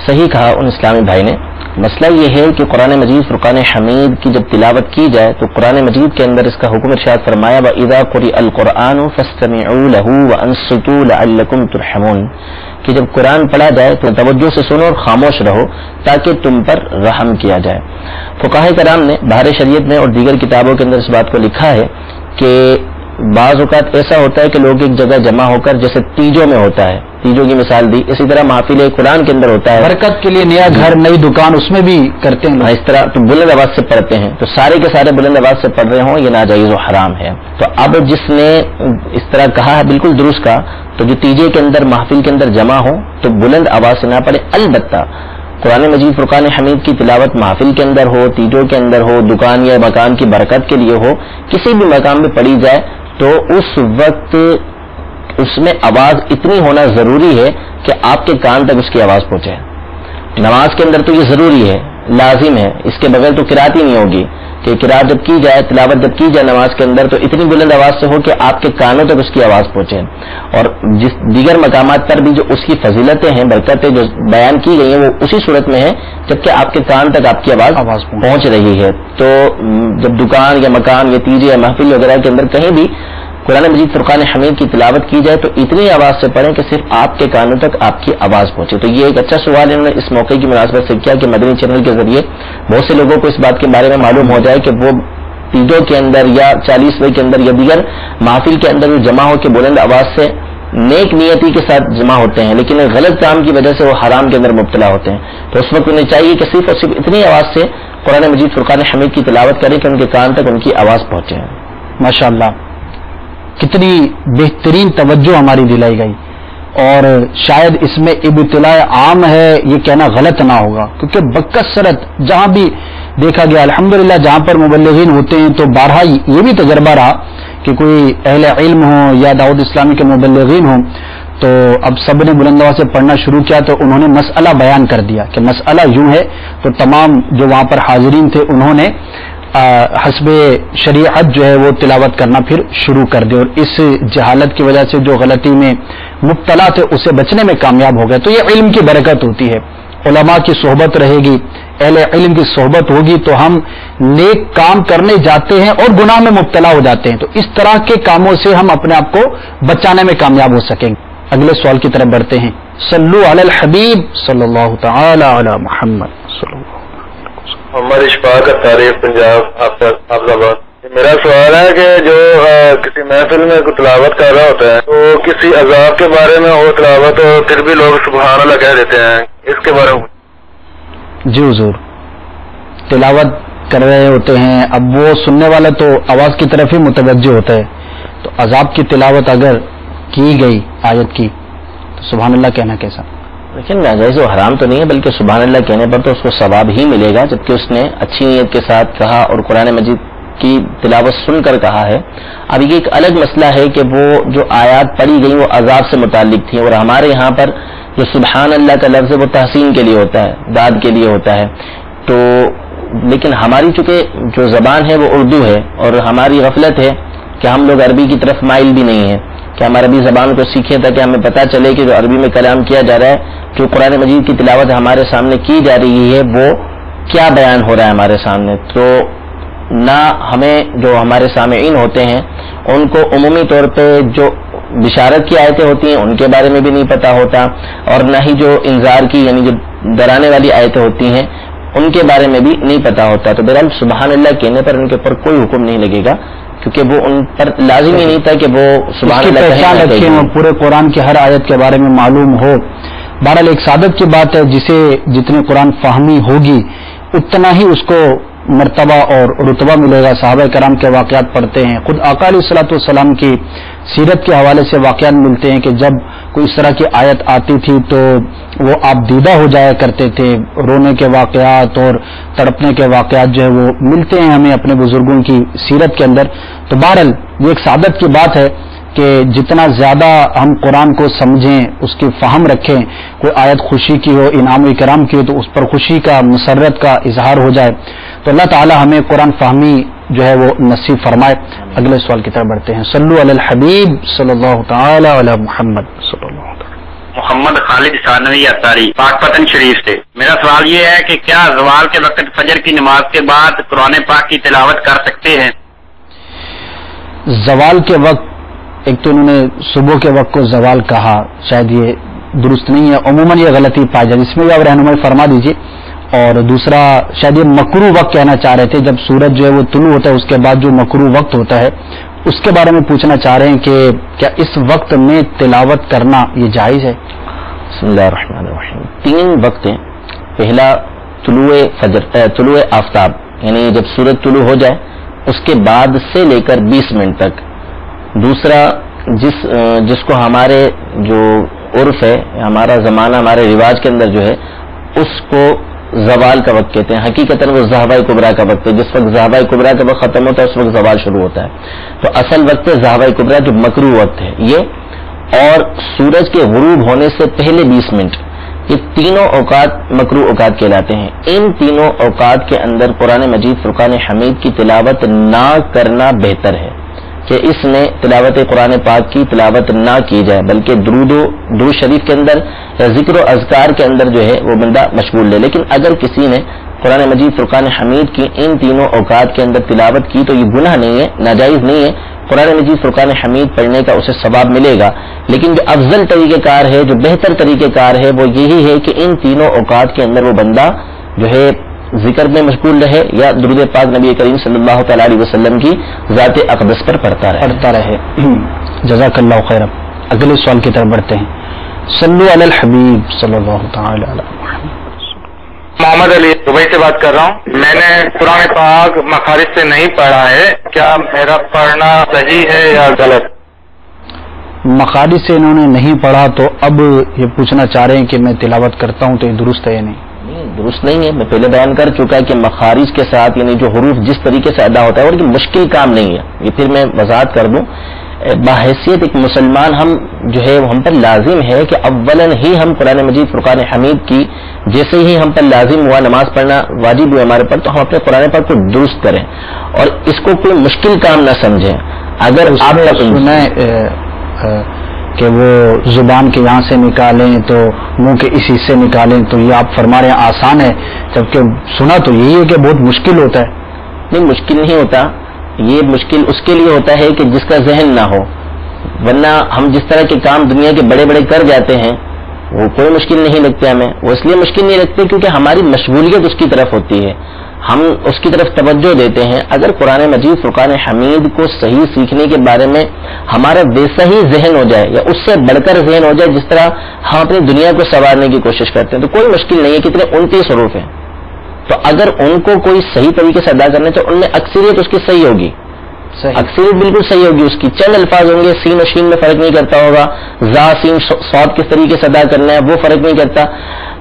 صحیح کہا ان اسلامی بھائی نے مسئلہ یہ ہے کہ قرآن مجید فرقان حمید کی جب تلاوت کی جائے تو قرآن مجید کے اندر اس کا حکم ارشاد فرمایا وَإِذَا قُرِئَ الْقُرْآنُ فَاسْتَمِعُوا لَهُ وَأَنصِتُوا لَعَلَّكُمْ تُرْحَمُونَ کہ جب قرآن پڑھا جائے تو توجہ سے سنو اور خاموش رہو تاکہ تم پر رحم کیا جائے. فقہاء کرام نے بہار شریعت میں اور دیگر کتابوں کے اندر اس بات کو لکھا ہے کہ بعض اوقات ایسا ہوتا ہے کہ لوگ ایک جگہ جمع ہو کر جیسے تیجوں میں ہوتا ہے, تیجوں کی مثال دی, اسی طرح محافل قرآن کے اندر ہوتا ہے برکت کے لیے نیا گھر نئی دکان اس میں بھی کرتے ہیں اس طرح, تو بلند آواز سے پڑھتے ہیں تو سارے کے سارے بلند آواز سے پڑھ رہے ہوں یہ ناجائز و حرام ہے. تو اب جس نے اس طرح کہا ہے بالکل درست کہا, تو جو تیجے کے اندر محفل کے اندر جمع ہو تو بلند آواز سے نہ پڑھے. البتہ قرآن مجید فرقان حمید کی تلاوت محفل کے اندر ہو, تیجوں کے اندر ہو, دکان یا مکان کی برکت کے لیے ہو, کسی بھی مقام میں پڑھی جائے تو اس وقت اس میں آواز اتنی ہونا ضروری ہے کہ آپ کے کان تک اس کی آواز پہنچے. نماز کے اندر تو یہ ضروری ہے, لازم ہے, اس کے بغیر تو قرات ہی نہیں ہوگی کہ قرات جب کی جائے, تلاوت جب کی جائے نماز کے اندر تو اتنی بلند آواز سے ہو کہ آپ کے کانوں تک اس کی آواز پہنچے. اور جس دیگر مقامات پر بھی جو اس کی فضیلتیں ہیں, برکتیں جو بیان کی گئی ہیں وہ اسی صورت میں ہیں جبکہ آپ کے کان تک آپ کی آواز پہنچ رہی ہے. تو جب دکان یا مکان یا تیجے یا محفل وغیرہ کے اندر کہیں بھی قرآن مجید فرقان حمید کی تلاوت کی جائے تو اتنی آواز سے پڑھیں کہ صرف آپ کے کانوں تک آپ کی آواز پہنچے. تو یہ ایک اچھا سوال انہوں نے اس موقع کی مناسبت سے کیا کہ مدنی چینل کے ذریعے بہت سے لوگوں کو اس بات کے بارے میں معلوم ہو جائے کہ وہ تیجوں کے اندر یا 40ویں کے اندر یا دیگر محافل کے اندر جمع ہو کے بلند آواز سے نیک نیتی کے ساتھ جمع ہوتے ہیں لیکن غلط کام کی وجہ سے وہ حرام کے اندر مبتلا ہوتے ہیں. تو اس وقت انہیں چاہیے کہ صرف اور صرف اتنی آواز سے قرآن مجید فرقان حمید کی تلاوت کریں کہ ان کے کان تک ان کی آواز پہنچے. ماشاءاللہ کتنی بہترین توجہ ہماری دلائی گئی, اور شاید اس میں ابتلاء عام ہے یہ کہنا غلط نہ ہوگا کیونکہ بکثرت جہاں بھی دیکھا گیا الحمدللہ جہاں پر مبلغین ہوتے ہیں تو بارہا یہ بھی تجربہ رہا کہ کوئی اہل علم ہو یا دعوت اسلامی کے مبلغین ہوں تو اب سب نے بلند آواز سے پڑھنا شروع کیا تو انہوں نے مسئلہ بیان کر دیا کہ مسئلہ یوں ہے, تو تمام جو وہاں پر حاضرین تھے انہوں نے حسب شریعت جو ہے وہ تلاوت کرنا پھر شروع کر دی, اور اس جہالت کی وجہ سے جو غلطی میں مبتلا تھے اسے بچنے میں کامیاب ہو گئے. تو یہ علم کی برکت ہوتی ہے, علماء کی صحبت رہے گی, اہل علم کی صحبت ہوگی تو ہم نیک کام کرنے جاتے ہیں اور گناہ میں مبتلا ہو جاتے ہیں. تو اس طرح کے کاموں سے ہم اپنے آپ کو بچانے میں کامیاب ہو سکیں گے. اگلے سوال کی طرف بڑھتے ہیں. صلو علی الحبیب صلی اللہ تعالی علی محمد صلی اللہ. محمد اشفاق تاریخ پنجاب آباد. میرا سوال ہے کہ جو کسی محفل میں تلاوت کر رہا ہوتا ہے تو کسی عذاب کے بارے میں ہو تلاوت اور پھر بھی لوگ سبحان اللہ کہہ دیتے ہیں, اس کے بارے میں؟ جی حضور, تلاوت کر رہے ہوتے ہیں, اب وہ سننے والا تو آواز کی طرف ہی متوجہ ہوتا ہے, تو عذاب کی تلاوت اگر کی گئی آیت کی تو سبحان اللہ کہنا کیسا؟ لیکن ناجائز و حرام تو نہیں ہے بلکہ سبحان اللہ کہنے پر تو اس کو ثواب ہی ملے گا جبکہ اس نے اچھی نیت کے ساتھ کہا اور قرآن مجید کی تلاوت سن کر کہا ہے. اب یہ ایک الگ مسئلہ ہے کہ وہ جو آیات پڑھی گئی وہ عذاب سے متعلق تھیں, اور ہمارے یہاں پر جو سبحان اللہ کا لفظ ہے وہ تحسین کے لیے ہوتا ہے, داد کے لیے ہوتا ہے. تو لیکن ہماری چونکہ جو زبان ہے وہ اردو ہے اور ہماری غفلت ہے کہ ہم لوگ عربی کی طرف مائل بھی نہیں ہیں کہ ہم عربی زبان کو سیکھیں تاکہ ہمیں پتہ چلے کہ جو عربی میں کلام کیا جا رہا ہے, جو قرآن مجید کی تلاوت ہمارے سامنے کی جا رہی ہے وہ کیا بیان ہو رہا ہے ہمارے سامنے. تو نہ ہمیں جو ہمارے سامعین ہوتے ہیں ان کو عمومی طور پہ جو بشارت کی آیتیں ہوتی ہیں ان کے بارے میں بھی نہیں پتہ ہوتا, اور نہ ہی جو انذار کی یعنی جو ڈرانے والی آیتیں ہوتی ہیں ان کے بارے میں بھی نہیں پتہ ہوتا. تو بہرحال سبحان اللہ کہنے پر ان کے اوپر کوئی حکم نہیں لگے گا کیونکہ وہ ان پر لازم ہی نہیں تھا کہ وہ سبحان اللہ پہچان رکھیں, پورے قرآن کی ہر آیت کے بارے میں معلوم ہو. بہرحال ایک سعادت کی بات ہے, جسے جتنے قرآن فہمی ہوگی اتنا ہی اس کو مرتبہ اور رتبہ ملے گا. صحابہ کرام کے واقعات پڑھتے ہیں, خود آقا علیہ الصلوۃ والسلام کی سیرت کے حوالے سے واقعات ملتے ہیں کہ جب کوئی اس طرح کی آیت آتی تھی تو وہ آپ دیدہ ہو جایا کرتے تھے. رونے کے واقعات اور تڑپنے کے واقعات جو ہے وہ ملتے ہیں ہمیں اپنے بزرگوں کی سیرت کے اندر. تو بہرحال یہ ایک سعادت کی بات ہے کہ جتنا زیادہ ہم قرآن کو سمجھیں, اس کی فہم رکھیں, کوئی آیت خوشی کی ہو, انعام و اکرام کی ہو تو اس پر خوشی کا مسرت کا اظہار ہو جائے. تو اللہ تعالی ہمیں قرآن فہمی جو ہے وہ نصیب فرمائے. اگلے سوال کی طرف بڑھتے ہیں. صلو علی الحبیب صلی اللہ تعالی علی محمد صلی اللہ علیہ وسلم. محمد خالد ثانوی اطاری پاکپتن شریف سے. میرا سوال یہ ہے کہ کیا زوال کے وقت فجر کی نماز کے بعد قرآن پاک کی تلاوت کر سکتے ہیں؟ زوال کے وقت، ایک تو انہوں نے صبح کے وقت کو زوال کہا، شاید یہ درست نہیں ہے، عموماً یہ غلطی پائی جاتی، اس میں بھی آپ رہنمائی فرما دیجیے. اور دوسرا شاید یہ مکروہ وقت کہنا چاہ رہے تھے، جب سورج جو ہے وہ طلوع ہوتا ہے اس کے بعد جو مکروہ وقت ہوتا ہے اس کے بارے میں پوچھنا چاہ رہے ہیں کہ کیا اس وقت میں تلاوت کرنا یہ جائز ہے؟ بسم اللہ الرحمن الرحیم. 3 وقت ہیں. پہلا طلوع آفتاب، یعنی جب سورج طلوع ہو جائے اس کے بعد سے لے کر 20 منٹ تک. دوسرا جس کو ہمارے جو عرف ہے، ہمارا زمانہ، ہمارے رواج کے اندر جو ہے اس کو زوال کا وقت کہتے ہیں. حقیقتاً وہ زہبہ کبریٰ کا وقت ہے. جس وقت زہبہ کبریٰ کا وقت ختم ہوتا ہے اس وقت زوال شروع ہوتا ہے. تو اصل وقت ہے زہبہ کبریٰ جو مکروہ وقت ہے یہ، اور سورج کے غروب ہونے سے پہلے 20 منٹ، یہ تینوں اوقات مکروہ اوقات کہلاتے ہیں. ان تینوں اوقات کے اندر قرآن مجید فرقان حمید کی تلاوت نہ کرنا بہتر ہے کہ اس میں تلاوت قرآن پاک کی تلاوت نہ کی جائے، بلکہ درود شریف کے اندر یا ذکر و اذکار کے اندر جو ہے وہ بندہ مشغول لے. لیکن اگر کسی نے قرآن مجید فرقان حمید کی ان تینوں اوقات کے اندر تلاوت کی تو یہ گناہ نہیں ہے، ناجائز نہیں ہے. قرآن مجید فرقان حمید پڑھنے کا اسے ثواب ملے گا. لیکن جو افضل طریقہ کار ہے، جو بہتر طریقہ کار ہے، وہ یہی ہے کہ ان تینوں اوقات کے اندر وہ بندہ جو ہے ذکر میں مشغول رہے یا درود پاک نبی کریم صلی اللہ تعالی علیہ وسلم کی ذات اقدس پر پڑھتا رہے. جزاک اللہ خیر. اگلے سوال کی طرف بڑھتے ہیں. صلو علی الحبیب صلی اللہ تعالی علیہ وسلم. محمد علی دبئی سے بات کر رہا ہوں. میں نے قرآن پاک مخارج سے نہیں پڑھا ہے، کیا میرا پڑھنا صحیح ہے یا غلط؟ مخارج سے انہوں نے نہیں پڑھا تو اب یہ پوچھنا چاہ رہے ہیں کہ میں تلاوت کرتا ہوں تو یہ درست ہے یا نہیں؟ درست نہیں ہے. میں پہلے بیان کر چکا کہ مخارج کے ساتھ یعنی جو حروف جس طریقے سے ادا ہوتا ہے اور یہ مشکل کام نہیں ہے. یہ پھر میں وضاحت کر دوں. بحیثیت ایک مسلمان ہم جو ہے ہم پر لازم ہے کہ اولاً ہی ہم قرآن مجید فرقان حمید کی جیسے ہی ہم پر لازم ہوا نماز پڑھنا واجب ہوا ہمارے پر، تو ہم اپنے قرآن پاک کو درست کریں اور اس کو کوئی مشکل کام نہ سمجھیں. اگر آپ سنیں کہ وہ زبان کے یہاں سے نکالیں تو منہ کے اس حصے نکالیں تو یہ آپ فرما رہے ہیں آسان ہے، جبکہ سنا تو یہی ہے کہ بہت مشکل ہوتا ہے. نہیں، مشکل نہیں ہوتا. یہ مشکل اس کے لیے ہوتا ہے کہ جس کا ذہن نہ ہو، ورنہ ہم جس طرح کے کام دنیا کے بڑے بڑے کر جاتے ہیں وہ کوئی مشکل نہیں لگتے ہمیں. وہ اس لیے مشکل نہیں لگتے کیونکہ ہماری مشغولیت اس کی طرف ہوتی ہے، ہم اس کی طرف توجہ دیتے ہیں. اگر قرآن مجید فرقان حمید کو صحیح سیکھنے کے بارے میں ہمارا ویسا ہی ذہن ہو جائے یا اس سے بڑھ کر ذہن ہو جائے جس طرح ہم اپنی دنیا کو سنوارنے کی کوشش کرتے ہیں، تو کوئی مشکل نہیں ہے. کتنے 29 حروف ہیں، تو اگر ان کو کوئی صحیح طریقے سے ادا کرنے تو ان میں اکثریت اس کی صحیح ہوگی. اکثریت بالکل صحیح ہوگی اس کی. چند الفاظ ہوں گے، سین و شین میں فرق نہیں کرتا ہوگا، زا سین صاد کس طریقے سے ادا کرنا ہے وہ فرق نہیں کرتا.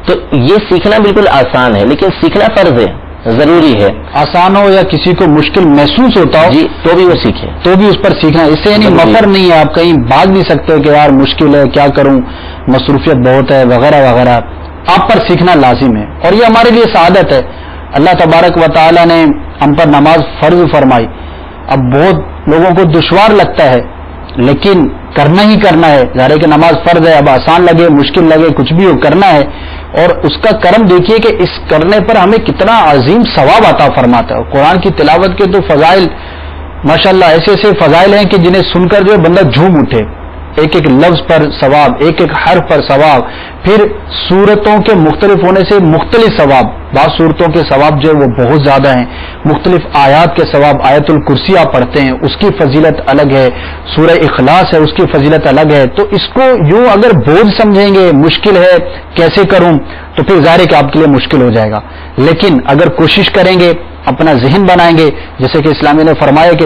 تو یہ سیکھنا بالکل آسان ہے، لیکن سیکھنا فرض ہے، ضروری ہے. آسان ہو یا کسی کو مشکل محسوس ہوتا ہو جی تو بھی وہ سیکھے، تو بھی اس پر سیکھنا. اس سے یعنی مفر نہیں ہے، آپ کہیں بھاگ نہیں سکتے کہ یار مشکل ہے کیا کروں، مصروفیت بہت ہے وغیرہ وغیرہ. آپ پر سیکھنا لازم ہے اور یہ ہمارے لیے سعادت ہے. اللہ تبارک و تعالی نے ہم پر نماز فرض فرمائی. اب بہت لوگوں کو دشوار لگتا ہے لیکن کرنا ہی کرنا ہے. ظاہر ہے کہ نماز فرض ہے، اب آسان لگے مشکل لگے کچھ بھی ہو کرنا ہے. اور اس کا کرم دیکھیے کہ اس کرنے پر ہمیں کتنا عظیم ثواب عطا فرماتا ہے. قرآن کی تلاوت کے تو فضائل ماشاءاللہ ایسے ایسے فضائل ہیں کہ جنہیں سن کر جو ہے بندہ جھوم اٹھے. ایک ایک لفظ پر ثواب، ایک ایک حرف پر ثواب، پھر صورتوں کے مختلف ہونے سے مختلف ثواب. بعض صورتوں کے ثواب جو ہے وہ بہت زیادہ ہیں، مختلف آیات کے ثواب. آیت الکرسی آپ پڑھتے ہیں اس کی فضیلت الگ ہے، سورہ اخلاص ہے اس کی فضیلت الگ ہے. تو اس کو یوں اگر بوجھ سمجھیں گے، مشکل ہے کیسے کروں، تو پھر ظاہر ہے کہ آپ کے لیے مشکل ہو جائے گا. لیکن اگر کوشش کریں گے، اپنا ذہن بنائیں گے، جیسے کہ اسلامی نے فرمایا کہ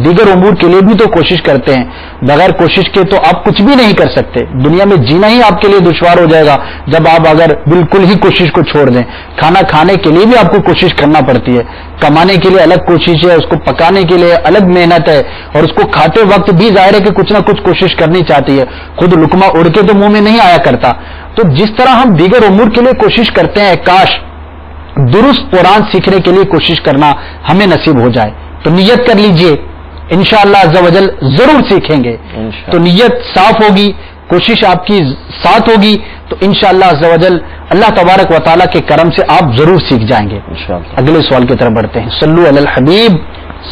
دیگر امور کے لیے بھی تو کوشش کرتے ہیں، بغیر کوشش کے تو آپ کچھ بھی نہیں کر سکتے. دنیا میں جینا ہی آپ کے لیے دشوار ہو جائے گا جب آپ اگر بالکل ہی کوشش کو چھوڑ دیں. کھانا کھانے کے لیے بھی آپ کو کوشش کرنا پڑتی ہے، کمانے کے لیے الگ کوشش ہے، اس کو پکانے کے لیے الگ محنت ہے، اور اس کو کھاتے وقت بھی ظاہر ہے کہ کچھ نہ کچھ کوشش کرنی چاہتی ہے. خود لقمہ اڑ کے تو منہ میں نہیں آیا کرتا. تو جس طرح ہم دیگر امور کے لیے کوشش کرتے ہیں، کاش درست قرآن سیکھنے کے لیے کوشش کرنا ہمیں نصیب ہو جائے. تو نیت کر لیجئے، انشاءاللہ عز و جل ضرور سیکھیں گے. تو نیت صاف ہوگی، کوشش آپ کی ساتھ ہوگی تو انشاءاللہ عز و جل اللہ تبارک و تعالیٰ کے کرم سے آپ ضرور سیکھ جائیں گے. اگلے سوال کی طرف بڑھتے ہیں. صلو علی الحبیب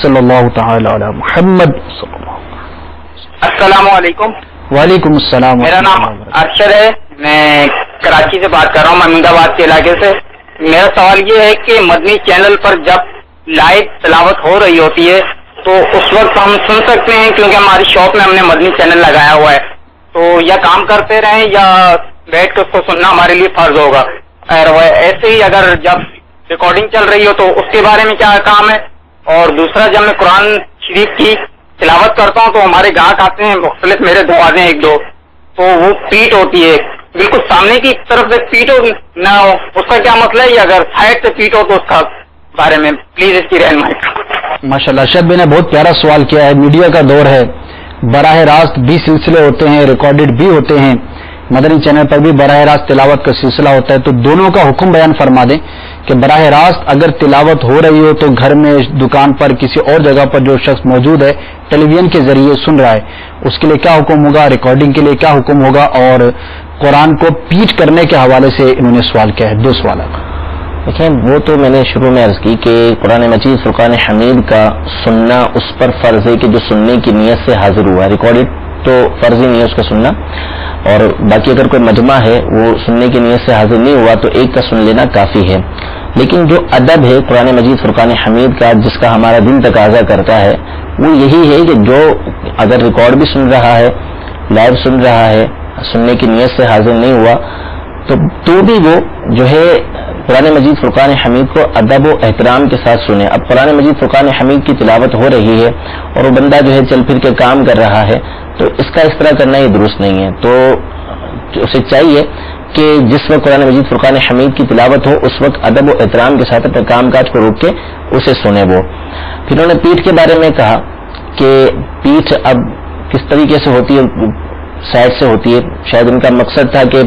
صلی اللہ تعالی علی محمد صلی اللہ علیہ وسلم. السلام علیکم. وعلیکم السلام. میرا نام ارشد ہے, میں کراچی سے بات کر رہا ہوں, محمود آباد کے علاقے سے. میرا سوال یہ ہے کہ مدنی چینل پر جب لائیو تلاوت ہو رہی ہوتی ہے تو اس وقت ہم سن سکتے ہیں, کیونکہ ہماری شاپ میں ہم نے مدنی چینل لگایا ہوا ہے, تو یا کام کرتے رہیں یا بیٹھ کے اس کو سننا ہمارے لیے فرض ہوگا؟ اور ایسے ہی اگر جب ریکارڈنگ چل رہی ہو تو اس کے بارے میں کیا کام ہے؟ اور دوسرا, جب میں قرآن شریف کی تلاوت کرتا ہوں تو ہمارے گاہک آتے ہیں, مختلف میرے دروازے ایک دو, تو وہ پیٹ ہوتی ہے, بالکل سامنے کی طرف سے پیٹ ہو نہ ہو, اس کا کیا مسئلہ ہے؟ اگر سائڈ سے پیٹ ہو تو اس کا بارے میں پلیز اس کی رہنمائی. ماشاء اللہ, ارشد بھائی نے بہت پیارا سوال کیا ہے. میڈیا کا دور ہے, براہ راست بھی سلسلے ہوتے ہیں, ریکارڈڈ بھی ہوتے ہیں, مدنی چینل پر بھی براہ راست تلاوت کا سلسلہ ہوتا ہے, تو دونوں کا حکم بیان فرما دیں کہ براہ راست اگر تلاوت ہو رہی ہو تو گھر میں, دکان پر, کسی اور جگہ پر جو شخص موجود ہے ٹیلی ویژن کے ذریعے سن رہا ہے, اس کے لیے کیا حکم ہوگا, ریکارڈنگ کے لیے کیا حکم ہوگا, اور قرآن کو پیٹ کرنے کے حوالے سے انہوں نے سوال کیا ہے. دو سوالات. دیکھیں, وہ تو میں نے شروع میں عرض کی کہ قرآن مجید فرقان حمید کا سننا اس پر فرض ہے کہ جو سننے کی نیت سے حاضر ہوا ہے. ریکارڈڈ تو فرض ہی نہیں ہے اس کا سننا, اور باقی اگر کوئی مجمع ہے وہ سننے کی نیت سے حاضر نہیں ہوا تو ایک کا سن لینا کافی ہے. لیکن جو ادب ہے قرآن مجید فرقان حمید کا, جس کا ہمارا دل تقاضا کرتا ہے, وہ یہی ہے کہ جو اگر ریکارڈ بھی سن رہا ہے, لائیو سن رہا ہے, سننے کی نیت سے حاضر نہیں ہوا تو بھی وہ جو ہے قرآن مجید فرقان حمید کو ادب و احترام کے ساتھ سنے. اب قرآن مجید فرقان حمید کی تلاوت ہو رہی ہے اور وہ بندہ جو ہے چل پھر کے کام کر رہا ہے, تو اس کا اس طرح کرنا یہ درست نہیں ہے. تو اسے چاہیے کہ جس وقت قرآن مجید فرقان حمید کی تلاوت ہو اس وقت ادب و احترام کے ساتھ اپنے کام کاج کو روک کے اسے سنے. وہ پھر انہوں نے پیٹھ کے بارے میں کہا کہ پیٹھ اب کس طریقے سے ہوتی ہے, سائڈ سے ہوتی ہے. شاید ان کا مقصد تھا کہ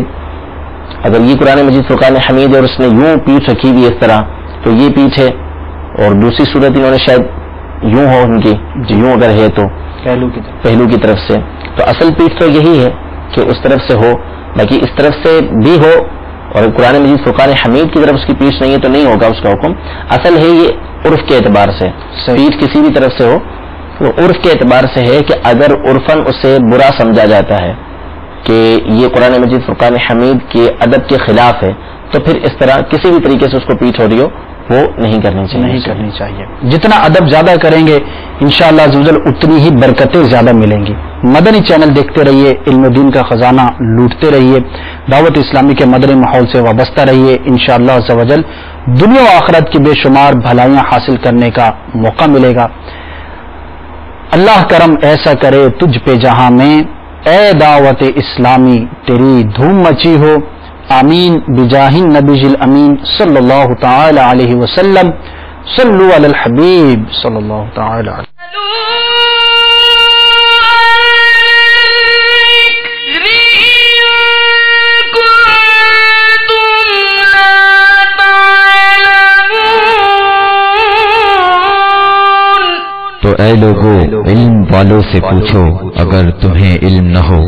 اگر یہ قرآن مجید فرقان حمید اور اس نے یوں پیٹھ رکھی ہوئی اس طرح تو یہ پیٹھ ہے, اور دوسری صورت انہوں نے شاید یوں ہو ان کی, یوں اگر ہے تو پہلو کی طرف سے. تو اصل پیٹھ تو یہی ہے کہ اس طرف سے ہو, باقی اس طرف سے بھی ہو, اور قرآن مجید فرقان حمید کی طرف اس کی پیٹھ نہیں ہے تو نہیں ہوگا اس کا حکم. اصل ہے یہ عرف کے اعتبار سے, پیٹھ کسی بھی طرف سے ہو وہ عرف کے اعتبار سے ہے کہ اگر عرفاً اسے برا سمجھا جاتا ہے کہ یہ قرآن مجید فرقان حمید کے ادب کے خلاف ہے تو پھر اس طرح کسی بھی طریقے سے اس کو پیٹھ ہو رہی ہو وہ نہیں کرنی چاہیے. جتنا ادب زیادہ کریں گے انشاءاللہ عز و جل اتنی ہی برکتیں زیادہ ملیں گی. مدنی چینل دیکھتے رہیے, علم و دین کا خزانہ لوٹتے رہیے, دعوت اسلامی کے مدنی ماحول سے وابستہ رہیے. انشاءاللہ عز و جل دنیا و آخرت کی بے شمار بھلائیاں حاصل کرنے کا موقع ملے گا. اللہ کرم ایسا کرے تجھ پہ جہاں میں, اے دعوت اسلامی تیری دھوم مچی ہو. آمین بجاہ النبی الامین صلی اللہ تعالی علیہ وسلم. صلو علی الحبیب صلی اللہ تعالی علیہ. تو اے لوگو علم والوں سے پوچھو اگر تمہیں علم نہ ہو.